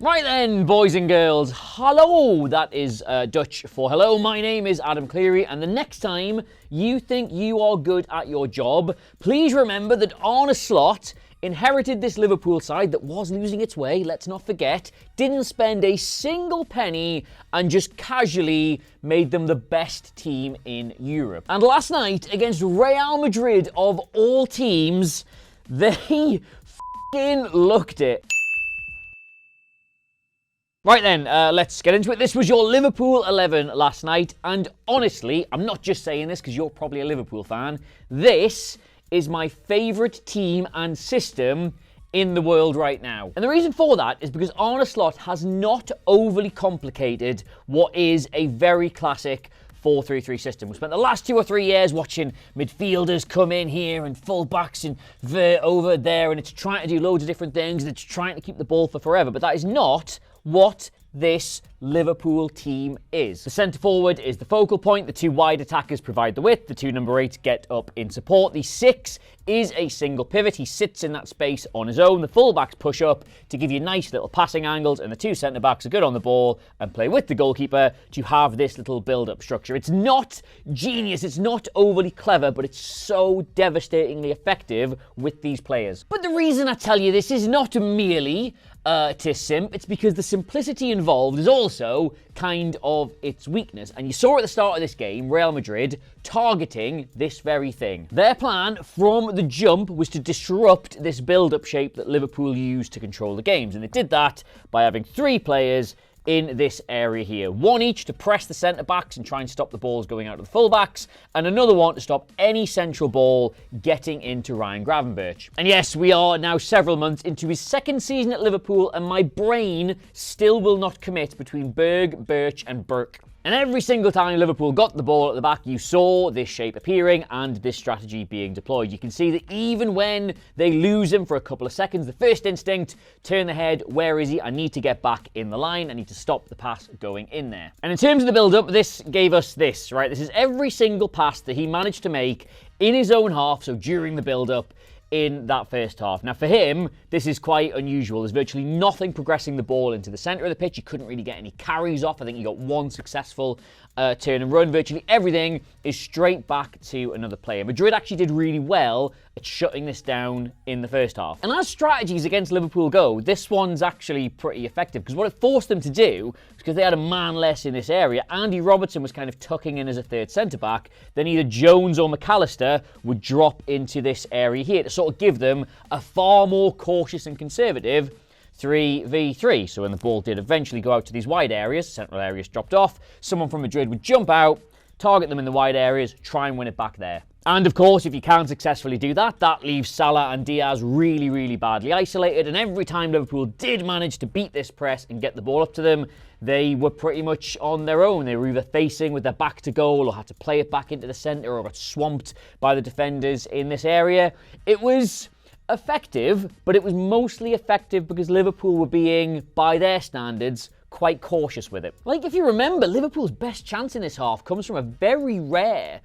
Right then, boys and girls, hello, that is Dutch for hello. My name is Adam Clery, and the next time you think you are good at your job, please remember that Arne Slot inherited this Liverpool side that was losing its way, let's not forget, didn't spend a single penny, and just casually made them the best team in Europe. And last night, against Real Madrid of all teams, they f***ing looked it. Right then, let's get into it. This was your Liverpool 11 last night, and honestly, I'm not just saying this because you're probably a Liverpool fan, this is my favourite team and system in the world right now. And the reason for that is because Arne Slot has not overly complicated what is a very classic 4-3-3 system. We spent the last 2 or 3 years watching midfielders come in here and full-backs and over there, and it's trying to do loads of different things, and it's trying to keep the ball for forever, but that is not what this Liverpool team is. The centre forward is the focal point, the 2 wide attackers provide the width, the 2 number 8s get up in support, the 6 is a single pivot, he sits in that space on his own, the full-backs push up to give you nice little passing angles, and the 2 centre-backs are good on the ball and play with the goalkeeper to have this little build-up structure. It's not genius, it's not overly clever, but it's so devastatingly effective with these players. But the reason I tell you this is not merely to simp, it's because the simplicity involved is also kind of its weakness. And you saw at the start of this game, Real Madrid targeting this very thing. Their plan from the jump was to disrupt this build-up shape that Liverpool used to control the games. And they did that by having 3 players in this area here. 1 each to press the centre-backs and try and stop the balls going out to the full-backs, and another one to stop any central ball getting into 𝗕𝗫𝗀𝗍𝗫. And yes, we are now several months into his 2nd season at Liverpool, and my brain still will not commit between Berg, Birch and Burke. And every single time Liverpool got the ball at the back, you saw this shape appearing and this strategy being deployed. You can see that even when they lose him for a couple of seconds, the first instinct, turn the head, where is he? I need to get back in the line. I need to stop the pass going in there. And in terms of the build-up, this gave us this, right? This is every single pass that he managed to make in his own half, so during the build-up, in that first half. Now for him, this is quite unusual. There's virtually nothing progressing the ball into the centre of the pitch. He couldn't really get any carries off. I think he got 1 successful turn and run. Virtually everything is straight back to another player. Madrid actually did really well at shutting this down in the first half. And as strategies against Liverpool go, this one's actually pretty effective, because what it forced them to do, because they had a man less in this area, Andy Robertson was kind of tucking in as a 3rd centre-back, then either Jones or McAllister would drop into this area here to sort of give them a far more cautious and conservative 3v3. So when the ball did eventually go out to these wide areas, central areas dropped off, someone from Madrid would jump out, target them in the wide areas, try and win it back there. And of course, if you can't successfully do that, that leaves Salah and Diaz really, really badly isolated. And every time Liverpool did manage to beat this press and get the ball up to them, they were pretty much on their own. They were either facing with their back to goal or had to play it back into the centre or got swamped by the defenders in this area. It was effective, but it was mostly effective because Liverpool were being, by their standards, quite cautious with it. Like, if you remember, Liverpool's best chance in this half comes from a very rare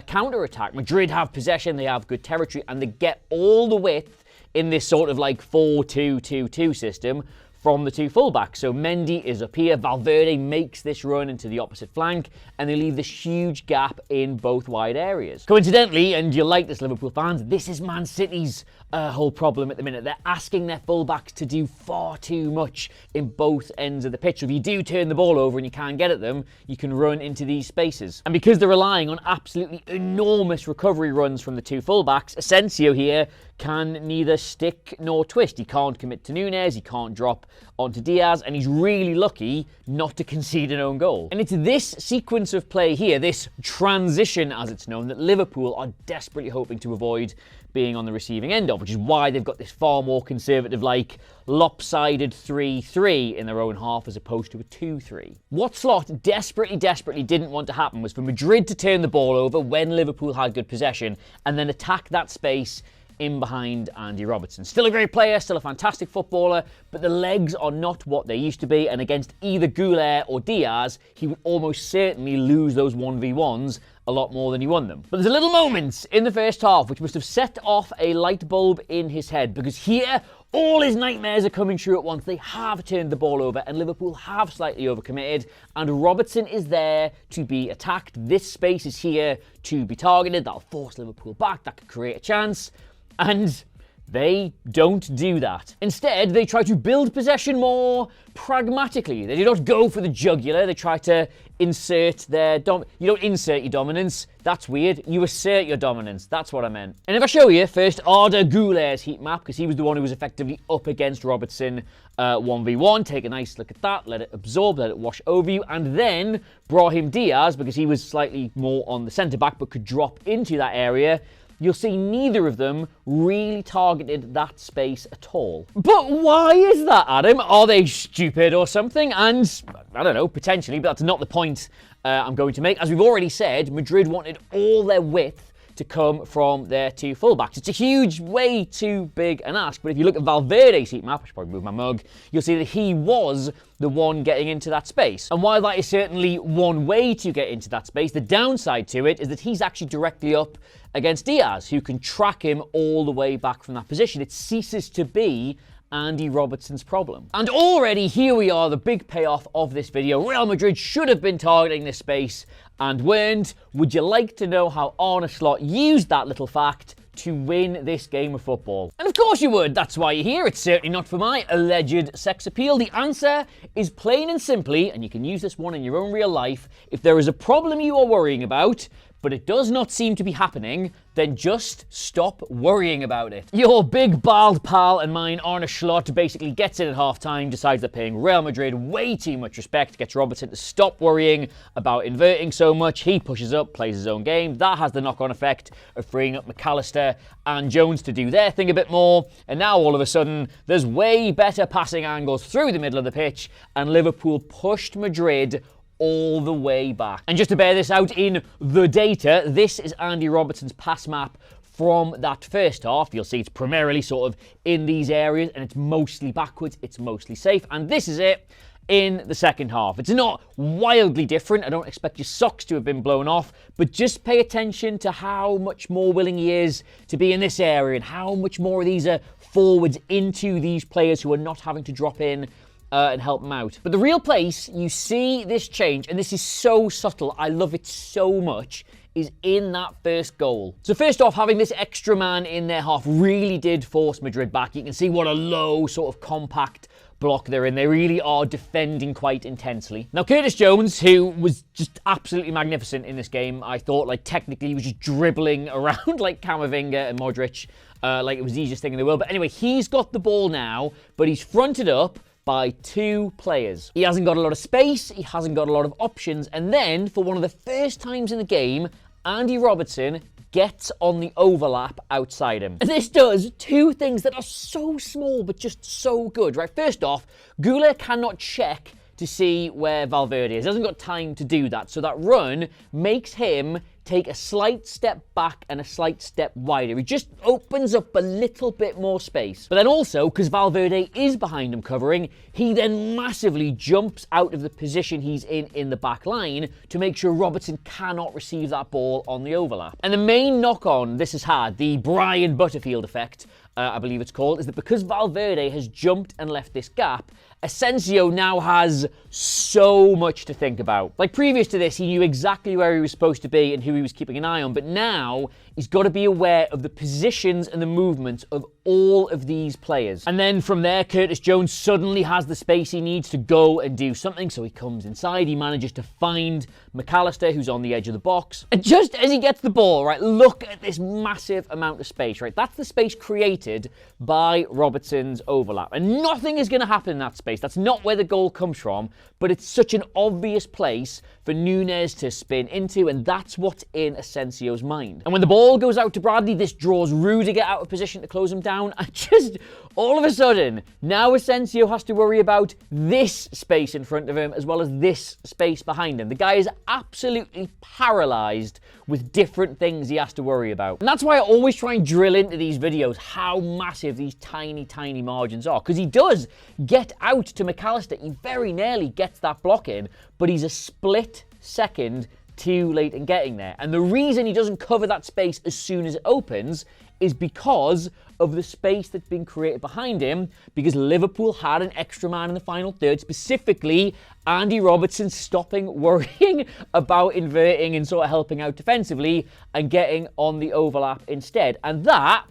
counter-attack. Madrid have possession, they have good territory, and they get all the width in this sort of like 4-2-2-2 system from the 2 fullbacks. So Mendy is up here, Valverde makes this run into the opposite flank, and they leave this huge gap in both wide areas. Coincidentally, and you'll like this, Liverpool fans, this is Man City's whole problem at the minute. They're asking their fullbacks to do far too much in both ends of the pitch. So if you do turn the ball over and you can't get at them, you can run into these spaces. And because they're relying on absolutely enormous recovery runs from the 2 fullbacks, Asensio here can neither stick nor twist. He can't commit to Núñez, he can't drop onto Diaz, and he's really lucky not to concede an own goal. And it's this sequence of play here, this transition as it's known, that Liverpool are desperately hoping to avoid being on the receiving end of, which is why they've got this far more conservative, like, lopsided 3-3 in their own half as opposed to a 2-3. What Slot desperately didn't want to happen was for Madrid to turn the ball over when Liverpool had good possession and then attack that space in behind Andy Robertson. Still a great player, still a fantastic footballer, but the legs are not what they used to be, and against either 𝗘𝗫𝗧𝗏 or Diaz, he would almost certainly lose those 1v1s a lot more than he won them. But there's a little moment in the first half which must have set off a light bulb in his head, because here all his nightmares are coming true at once. They have turned the ball over and Liverpool have slightly overcommitted, and Robertson is there to be attacked. This space is here to be targeted. That'll force Liverpool back. That could create a chance. And they don't do that. Instead, they try to build possession more pragmatically. They do not go for the jugular. They try to insert their You don't insert your dominance. That's weird. You assert your dominance. That's what I meant. And if I show you first 𝗘𝗫𝗧𝗏𝗧𝗏𝗧's heat map, because he was the one who was effectively up against Robertson 1v1, take a nice look at that, let it absorb, let it wash over you, and then Brahim Diaz, because he was slightly more on the centre-back but could drop into that area, you'll see neither of them really targeted that space at all. But why is that, Adam? Are they stupid or something? And, I don't know, potentially, but that's not the point I'm going to make. As we've already said, Madrid wanted all their width to come from their two fullbacks. It's a huge, way too big an ask, but if you look at Valverde's heat map, I should probably move my mug, you'll see that he was the one getting into that space. And while that is certainly one way to get into that space, the downside to it is that he's actually directly up against Diaz, who can track him all the way back from that position. It ceases to be Andy Robertson's problem. And already here we are, the big payoff of this video. Real Madrid should have been targeting this space and weren't. Would you like to know how Arne Slot used that little fact to win this game of football? And of course you would. That's why you're here. It's certainly not for my alleged sex appeal. The answer is plain and simply, and you can use this one in your own real life, if there is a problem you are worrying about, but it does not seem to be happening, then just stop worrying about it. Your big bald pal and mine, Arne Slot, basically gets in at half-time, decides they're paying Real Madrid way too much respect, gets Robertson to stop worrying about inverting so much. He pushes up, plays his own game. That has the knock-on effect of freeing up 𝗘𝗫𝗧𝗏 and Jones to do their thing a bit more. And now all of a sudden, there's way better passing angles through the middle of the pitch, and Liverpool pushed Madrid all the way back. And just to bear this out in the data, this is Andy Robertson's pass map from that first half. You'll see it's primarily sort of in these areas, and it's mostly backwards, it's mostly safe. And this is it in the second half. It's not wildly different. I don't expect your socks to have been blown off, but just pay attention to how much more willing he is to be in this area and how much more of these are forwards into these players who are not having to drop in and help them out. But the real place you see this change, and this is so subtle, I love it so much, is in that first goal. So first off, having this extra man in their half really did force Madrid back. You can see what a low, sort of compact block they're in. They really are defending quite intensely. Now, Curtis Jones, who was just absolutely magnificent in this game, I thought, like, technically he was just dribbling around like Camavinga and Modric, like it was the easiest thing in the world. But anyway, he's got the ball now, but he's fronted up by two players. He hasn't got a lot of space, he hasn't got a lot of options, and then, for one of the first times in the game, Andy Robertson gets on the overlap outside him. And this does two things that are so small, but just so good, right? First off, 𝗘𝗫𝗧𝗏 cannot check to see where Valverde is. He hasn't got time to do that. So that run makes him take a slight step back and a slight step wider. He just opens up a little bit more space. But then also, because Valverde is behind him covering, he then massively jumps out of the position he's in the back line to make sure Robertson cannot receive that ball on the overlap. And the main knock-on this has had, the Brian Butterfield effect, I believe it's called, is that because Valverde has jumped and left this gap, Asensio now has so much to think about. Like, previous to this, he knew exactly where he was supposed to be and who he was keeping an eye on, but now he's got to be aware of the positions and the movements of all of these players. And then from there, Curtis Jones suddenly has the space he needs to go and do something, so he comes inside, he manages to find 𝗘𝗫𝗧𝗏, who's on the edge of the box. And just as he gets the ball, right, look at this massive amount of space, right? That's the space created by Robertson's overlap. And nothing is going to happen in that space. That's not where the goal comes from, but it's such an obvious place for Núñez to spin into, and that's what's in Asensio's mind. And when the ball goes out to Bradley, this draws Rudiger out of position to close him down, and just All of a sudden, now Asensio has to worry about this space in front of him as well as this space behind him. The guy is absolutely paralysed with different things he has to worry about. And that's why I always try and drill into these videos how massive these tiny, tiny margins are. Because he does get out to McAllister. He very nearly gets that block in, but he's a split second too late in getting there. And the reason he doesn't cover that space as soon as it opens is because of the space that's been created behind him, because Liverpool had an extra man in the final third, specifically Andy Robertson stopping worrying about inverting and sort of helping out defensively and getting on the overlap instead. And that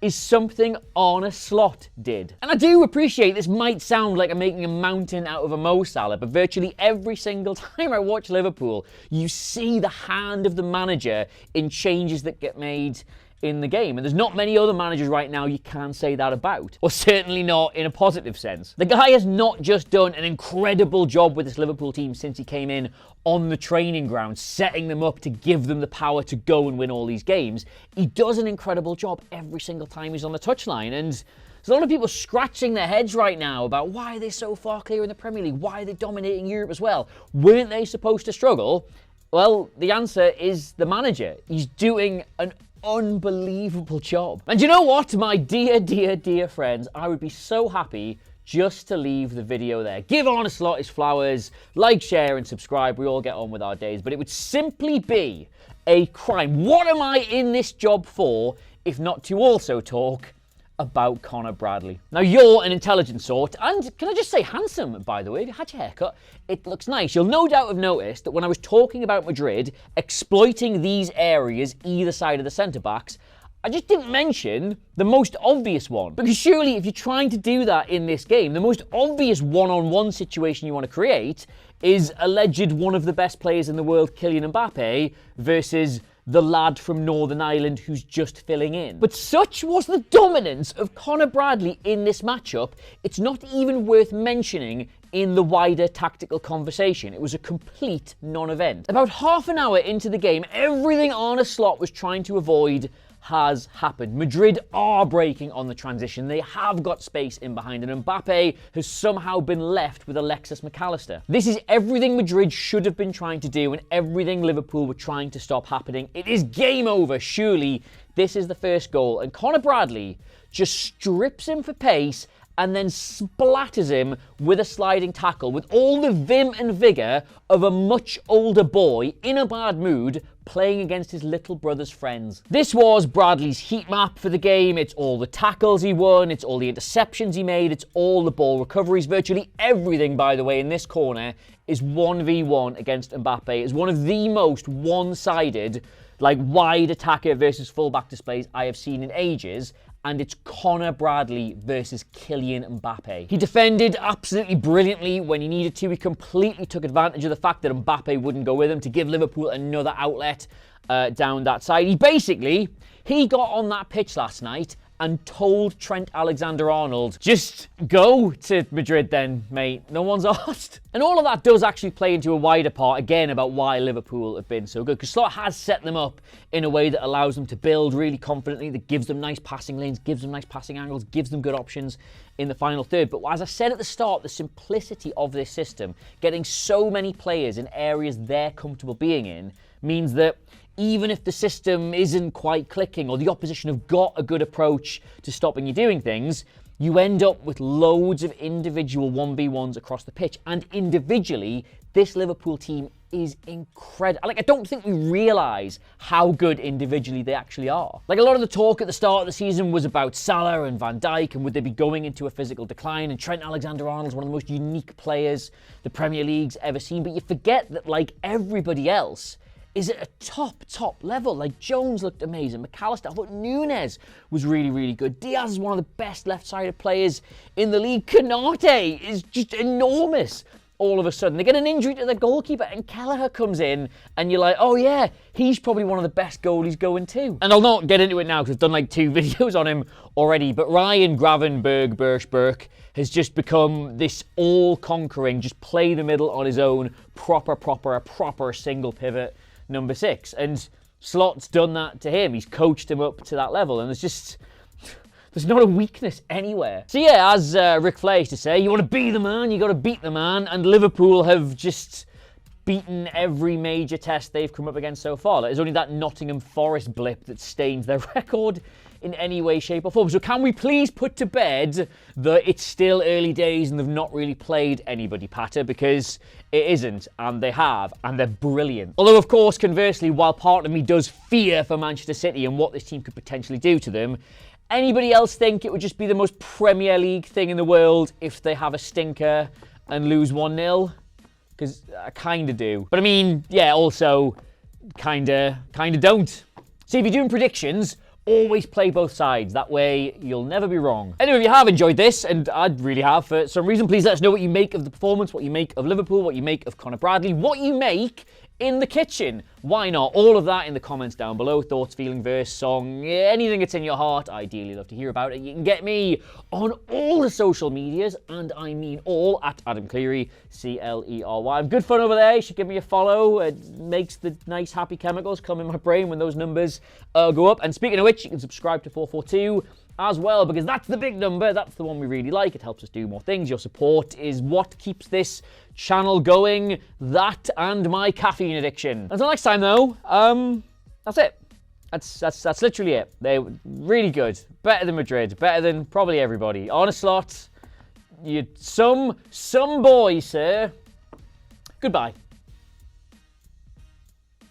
is something Arne Slot did. And I do appreciate this might sound like I'm making a mountain out of a 𝗏𝗡, but virtually every single time I watch Liverpool, you see the hand of the manager in changes that get made in the game. And there's not many other managers right now you can say that about, or certainly not in a positive sense. The guy has not just done an incredible job with this Liverpool team since he came in on the training ground, setting them up to give them the power to go and win all these games. He does an incredible job every single time he's on the touchline. And there's a lot of people scratching their heads right now about why are they so far clear in the Premier League? Why are they dominating Europe as well? Weren't they supposed to struggle? Well, the answer is the manager. He's doing an unbelievable job. And you know what, my dear, dear, dear friends, I would be so happy just to leave the video there. Give Arne Slot his flowers, like, share, and subscribe. We all get on with our days. But it would simply be a crime. What am I in this job for if not to also talk about Conor Bradley? Now, you're an intelligent sort, and can I just say handsome, by the way. If you had your haircut, it looks nice. You'll no doubt have noticed that when I was talking about Madrid exploiting these areas either side of the centre-backs, I just didn't mention the most obvious one. Because surely if you're trying to do that in this game, the most obvious one-on-one situation you want to create is alleged one of the best players in the world, Kylian Mbappe, versus the lad from Northern Ireland who's just filling in. But such was the dominance of Conor Bradley in this matchup, it's not even worth mentioning in the wider tactical conversation. It was a complete non-event. About half an hour into the game, everything Arne Slot was trying to avoid has happened. Madrid are breaking on the transition. They have got space in behind, and Mbappe has somehow been left with Alexis McAllister. This is everything Madrid should have been trying to do and everything Liverpool were trying to stop happening. It is game over. Surely this is the first goal, and Conor Bradley just strips him for pace and then splatters him with a sliding tackle with all the vim and vigour of a much older boy in a bad mood playing against his little brother's friends. This was Bradley's heat map for the game. It's all the tackles he won, it's all the interceptions he made, it's all the ball recoveries. Virtually everything, by the way, in this corner is 1v1 against Mbappe. It's one of the most one-sided, like, wide attacker versus fullback displays I have seen in ages. And it's Conor Bradley versus Kylian Mbappe. He defended absolutely brilliantly when he needed to. He completely took advantage of the fact that Mbappe wouldn't go with him to give Liverpool another outlet down that side. He got on that pitch last night and told Trent Alexander-Arnold, just go to Madrid then, mate. No one's asked. And all of that does actually play into a wider part, again, about why Liverpool have been so good. Because Slot has set them up in a way that allows them to build really confidently, that gives them nice passing lanes, gives them nice passing angles, gives them good options in the final third. But as I said at the start, the simplicity of this system, getting so many players in areas they're comfortable being in, means that even if the system isn't quite clicking or the opposition have got a good approach to stopping you doing things, you end up with loads of individual 1v1s across the pitch. And individually, this Liverpool team is incredible. Like, I don't think we realise how good individually they actually are. Like, a lot of the talk at the start of the season was about Salah and Van Dijk and would they be going into a physical decline, and Trent Alexander-Arnold is one of the most unique players the Premier League's ever seen. But you forget that, like everybody else, is at a top level. Like, Jones looked amazing. McAllister, I thought Núñez was really, really good. Diaz is one of the best left-sided players in the league. Konaté is just enormous. All of a sudden, they get an injury to their goalkeeper and Kelleher comes in and you're like, oh yeah, he's probably one of the best goalies going too. And I'll not get into it now because I've done like 2 videos on him already, but Ryan Gravenberch has just become this all-conquering, just play the middle on his own, proper single pivot number 6, and Slot's done that to him. He's coached him up to that level, and there's There's not a weakness anywhere. So yeah, as Ric Flair used to say, you want to be the man, you got to beat the man, and Liverpool have just beaten every major test they've come up against so far. There's only that Nottingham Forest blip that stains their record in any way, shape or form. So can we please put to bed that it's still early days and they've not really played anybody patter, because it isn't, and they have, and they're brilliant. Although, of course, conversely, while part of me does fear for Manchester City and what this team could potentially do to them, anybody else think it would just be the most Premier League thing in the world if they have a stinker and lose 1-0? Because I kind of do. But I mean, yeah, also kind of don't. See, if you're doing predictions, always play both sides. That way, you'll never be wrong. Anyway, if you have enjoyed this, and I really have for some reason, please let us know what you make of the performance, what you make of Liverpool, what you make of Conor Bradley, what you make in the kitchen. Why not? All of that in the comments down below. Thoughts, feeling, verse, song, anything that's in your heart. Ideally love to hear about it. You can get me on all the social medias, and I mean all, at Adam Clery, Clery. I'm good fun over there. You should give me a follow. It makes the nice happy chemicals come in my brain when those numbers go up. And speaking of which, you can subscribe to FourFourTwo as well, because that's the big number. That's the one we really like. It helps us do more things. Your support is what keeps this channel going. That and my caffeine addiction. Until next time, though, that's it. That's literally it. They were really good. Better than Madrid. Better than probably everybody. Arne Slot, you some boy, sir. Goodbye.